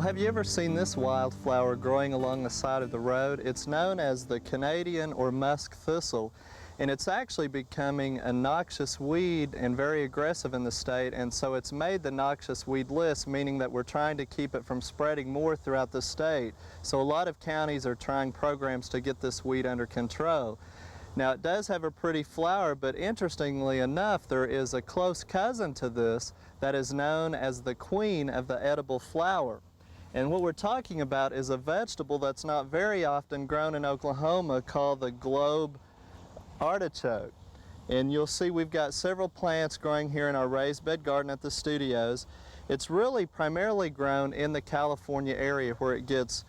Well, have you ever seen this wildflower growing along the side of the road? It's known as the Canadian or Musk Thistle, and it's actually becoming a noxious weed and very aggressive in the state, and so it's made the noxious weed list, meaning that we're trying to keep it from spreading more throughout the state. So a lot of counties are trying programs to get this weed under control. Now, it does have a pretty flower, but interestingly enough, there is a close cousin to this that is known as the queen of the edible flower. And what we're talking about is a vegetable that's not very often grown in Oklahoma called the globe artichoke. And you'll see we've got several plants growing here in our raised bed garden at the studios. It's really primarily grown in the California area where it gets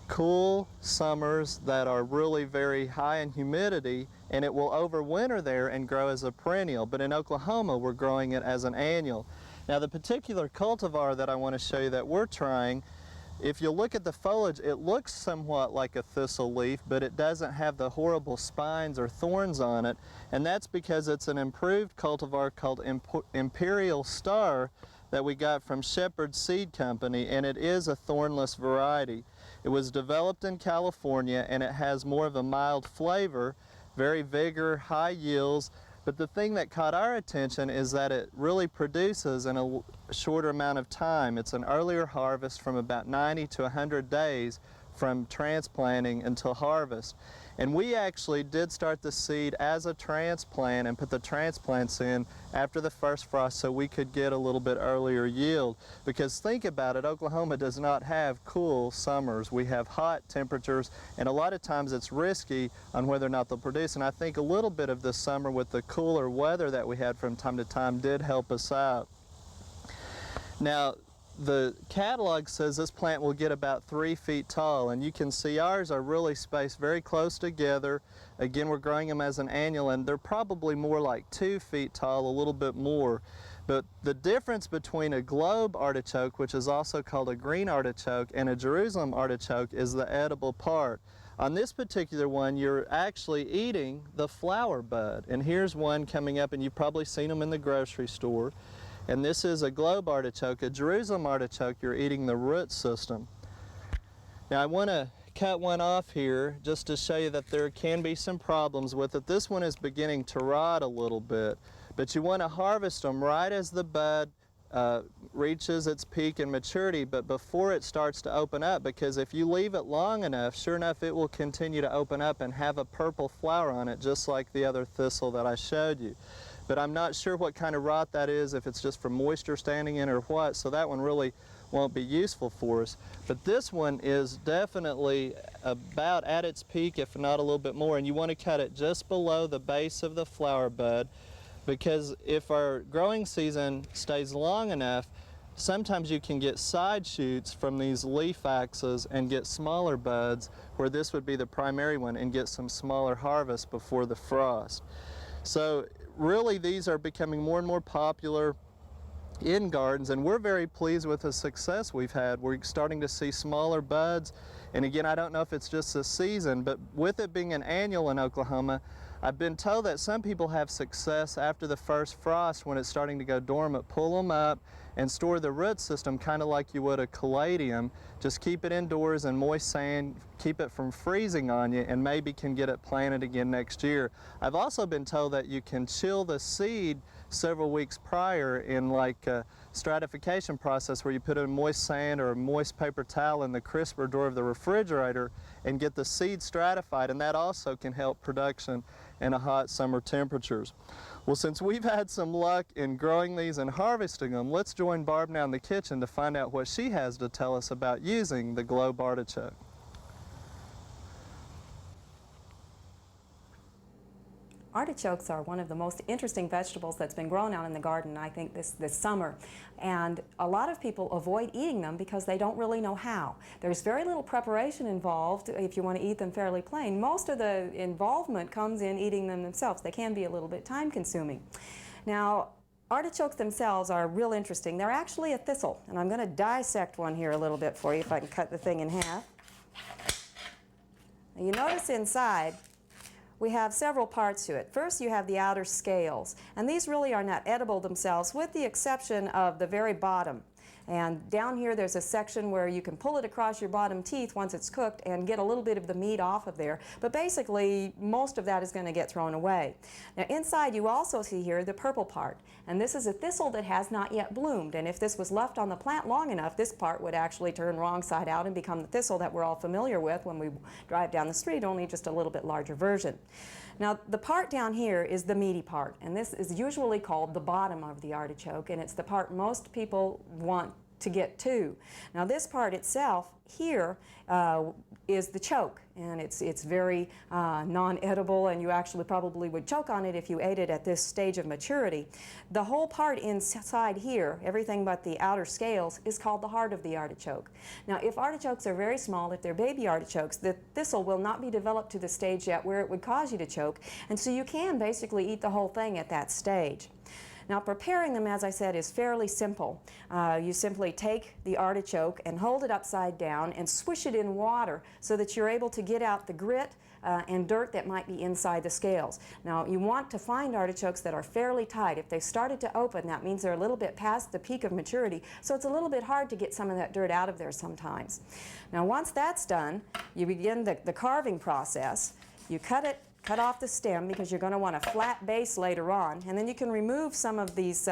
cool summers that are really very high in humidity, and it will overwinter there and grow as a perennial. But in Oklahoma, we're growing it as an annual. Now, the particular cultivar that I want to show you that we're trying, if you look at the foliage, it looks somewhat like a thistle leaf, but it doesn't have the horrible spines or thorns on it, and that's because it's an improved cultivar called Imperial Star that we got from Shepherd Seed Company, and it is a thornless variety. It was developed in California, and it has more of a mild flavor, very vigor, high yields. But the thing that caught our attention is that it really produces in a shorter amount of time. It's an earlier harvest from about 90 to 100 days from transplanting until harvest. And we actually did start the seed as a transplant and put the transplants in after the first frost so we could get a little bit earlier yield. Because think about it, Oklahoma does not have cool summers. We have hot temperatures, and a lot of times it's risky on whether or not they'll produce. And I think a little bit of this summer with the cooler weather that we had from time to time did help us out. Now, the catalog says this plant will get about 3 feet tall, and you can see ours are really spaced very close together. Again, we're growing them as an annual, and they're probably more like 2 feet tall, a little bit more. But the difference between a globe artichoke, which is also called a green artichoke, and a Jerusalem artichoke is the edible part. On this particular one, you're actually eating the flower bud, and here's one coming up, and you've probably seen them in the grocery store. And this is a globe artichoke. A Jerusalem artichoke, you're eating the root system. Now, I want to cut one off here just to show you that there can be some problems with it. This one is beginning to rot a little bit, but you want to harvest them right as the bud reaches its peak in maturity, but before it starts to open up, because if you leave it long enough, sure enough, it will continue to open up and have a purple flower on it, just like the other thistle that I showed you. But I'm not sure what kind of rot that is, if it's just from moisture standing in or what, so that one really won't be useful for us. But this one is definitely about at its peak, if not a little bit more, and you want to cut it just below the base of the flower bud, because if our growing season stays long enough, sometimes you can get side shoots from these leaf axes and get smaller buds, where this would be the primary one, and get some smaller harvest before the frost. So really, these are becoming more and more popular in gardens, and we're very pleased with the success we've had. We're starting to see smaller buds, and again, I don't know if it's just the season, but with it being an annual in Oklahoma, I've been told that some people have success after the first frost when it's starting to go dormant. Pull them up and store the root system kind of like you would a caladium. Just keep it indoors in moist sand, keep it from freezing on you, and maybe can get it planted again next year. I've also been told that you can chill the seed several weeks prior in like a stratification process where you put in moist sand or a moist paper towel in the crisper door of the refrigerator and get the seed stratified, and that also can help production in hot summer temperatures. Well, since we've had some luck in growing these and harvesting them, let's join Barb now in the kitchen to find out what she has to tell us about using the globe artichoke. Artichokes are one of the most interesting vegetables that's been grown out in the garden, I think, this summer. And a lot of people avoid eating them because they don't really know how. There's very little preparation involved if you want to eat them fairly plain. Most of the involvement comes in eating them themselves. They can be a little bit time-consuming. Now, artichokes themselves are real interesting. They're actually a thistle, and I'm going to dissect one here a little bit for you if I can cut the thing in half. Now, you notice inside we have several parts to it. First, you have the outer scales, and these really are not edible themselves with the exception of the very bottom. And down here there's a section where you can pull it across your bottom teeth once it's cooked and get a little bit of the meat off of there. But basically most of that is going to get thrown away. Now inside you also see here the purple part. And this is a thistle that has not yet bloomed. And if this was left on the plant long enough, this part would actually turn wrong side out and become the thistle that we're all familiar with when we drive down the street, only just a little bit larger version. Now the part down here is the meaty part, and this is usually called the bottom of the artichoke, and it's the part most people want to get to. Now this part itself here is the choke, and it's very non-edible, and you actually probably would choke on it if you ate it at this stage of maturity. The whole part inside here, everything but the outer scales, is called the heart of the artichoke. Now if artichokes are very small, if they're baby artichokes, the thistle will not be developed to the stage yet where it would cause you to choke, and so you can basically eat the whole thing at that stage. Now preparing them, as I said, is fairly simple. You simply take the artichoke and hold it upside down and swish it in water so that you're able to get out the grit and dirt that might be inside the scales. Now you want to find artichokes that are fairly tight. If they started to open, that means they're a little bit past the peak of maturity, so it's a little bit hard to get some of that dirt out of there sometimes. Now once that's done, you begin the carving process. You cut off the stem because you're going to want a flat base later on, and then you can remove some of these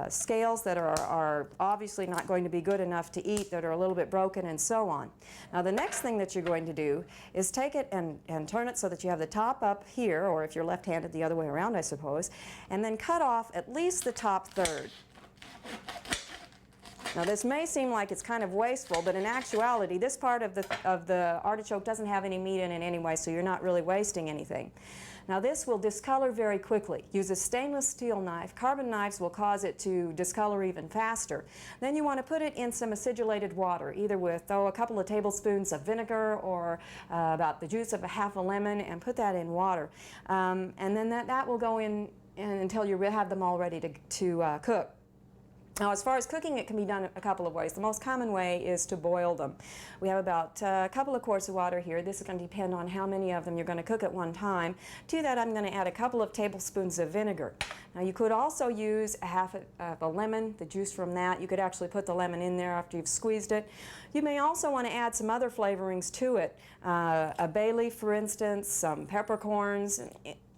scales that are obviously not going to be good enough to eat, that are a little bit broken, and so on. Now the next thing that you're going to do is take it and turn it so that you have the top up here, or if you're left-handed, the other way around, I suppose, and then cut off at least the top third. Now this may seem like it's kind of wasteful, but in actuality this part of the artichoke doesn't have any meat in it anyway, so you're not really wasting anything. Now this will discolor very quickly. Use a stainless steel knife. Carbon knives will cause it to discolor even faster. Then you want to put it in some acidulated water, either with a couple of tablespoons of vinegar or about the juice of half a lemon, and put that in water. And then that will go in until you have them all ready to cook. Now, as far as cooking, it can be done a couple of ways. The most common way is to boil them. We have about a couple of quarts of water here. This is going to depend on how many of them you're going to cook at one time. To that, I'm going to add a couple of tablespoons of vinegar. Now, you could also use half of a lemon, the juice from that. You could actually put the lemon in there after you've squeezed it. You may also want to add some other flavorings to it. A bay leaf, for instance, some peppercorns.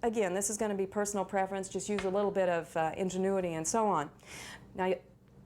Again, this is going to be personal preference. Just use a little bit of ingenuity and so on. Now,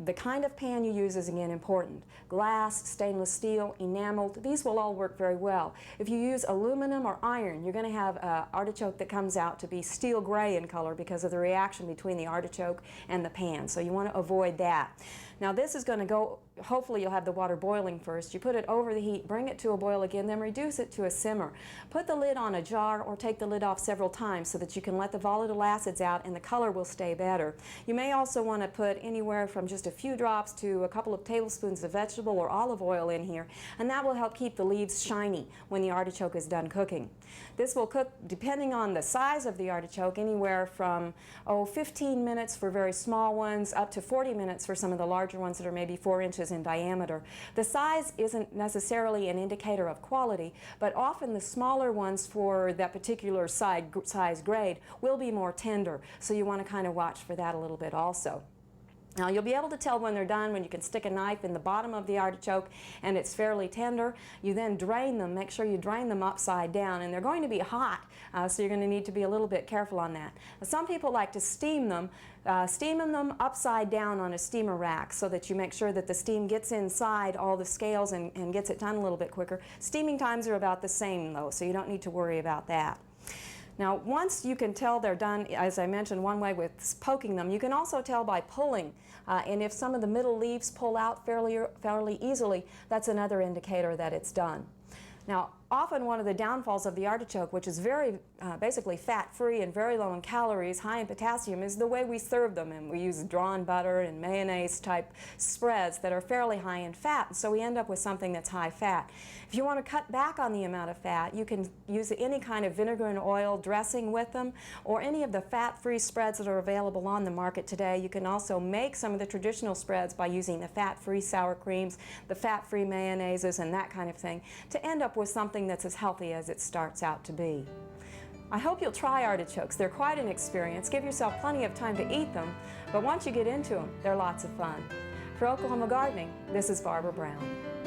the kind of pan you use is again important. Glass, stainless steel, enameled, these will all work very well. If you use aluminum or iron, you're going to have an artichoke that comes out to be steel gray in color because of the reaction between the artichoke and the pan, so you want to avoid that. Now this is going to go, hopefully you'll have the water boiling first. You put it over the heat, bring it to a boil again, then reduce it to a simmer. Put the lid on a jar or take the lid off several times so that you can let the volatile acids out and the color will stay better. You may also want to put anywhere from just a few drops to a couple of tablespoons of vegetable or olive oil in here, and that will help keep the leaves shiny when the artichoke is done cooking. This will cook, depending on the size of the artichoke, anywhere from 15 minutes for very small ones up to 40 minutes for some of the larger ones that are maybe 4 inches in diameter. The size isn't necessarily an indicator of quality, but often the smaller ones for that particular size grade will be more tender, so you want to kind of watch for that a little bit also. Now you'll be able to tell when they're done when you can stick a knife in the bottom of the artichoke and it's fairly tender. You then drain them. Make sure you drain them upside down, and they're going to be hot, so you're going to need to be a little bit careful on that. Now, some people like to steam them. Steaming them upside down on a steamer rack so that you make sure that the steam gets inside all the scales and gets it done a little bit quicker. Steaming times are about the same though, so you don't need to worry about that. Now, once you can tell they're done, as I mentioned, one way with poking them, you can also tell by pulling. And if some of the middle leaves pull out fairly easily, that's another indicator that it's done. Now, often one of the downfalls of the artichoke, which is very basically fat-free and very low in calories, high in potassium, is the way we serve them. And we use drawn butter and mayonnaise-type spreads that are fairly high in fat, and so we end up with something that's high fat. If you want to cut back on the amount of fat, you can use any kind of vinegar and oil dressing with them, or any of the fat-free spreads that are available on the market today. You can also make some of the traditional spreads by using the fat-free sour creams, the fat-free mayonnaises, and that kind of thing, to end up with something that's as healthy as it starts out to be. I hope you'll try artichokes. They're quite an experience. Give yourself plenty of time to eat them, but once you get into them, they're lots of fun. For Oklahoma Gardening, this is Barbara Brown.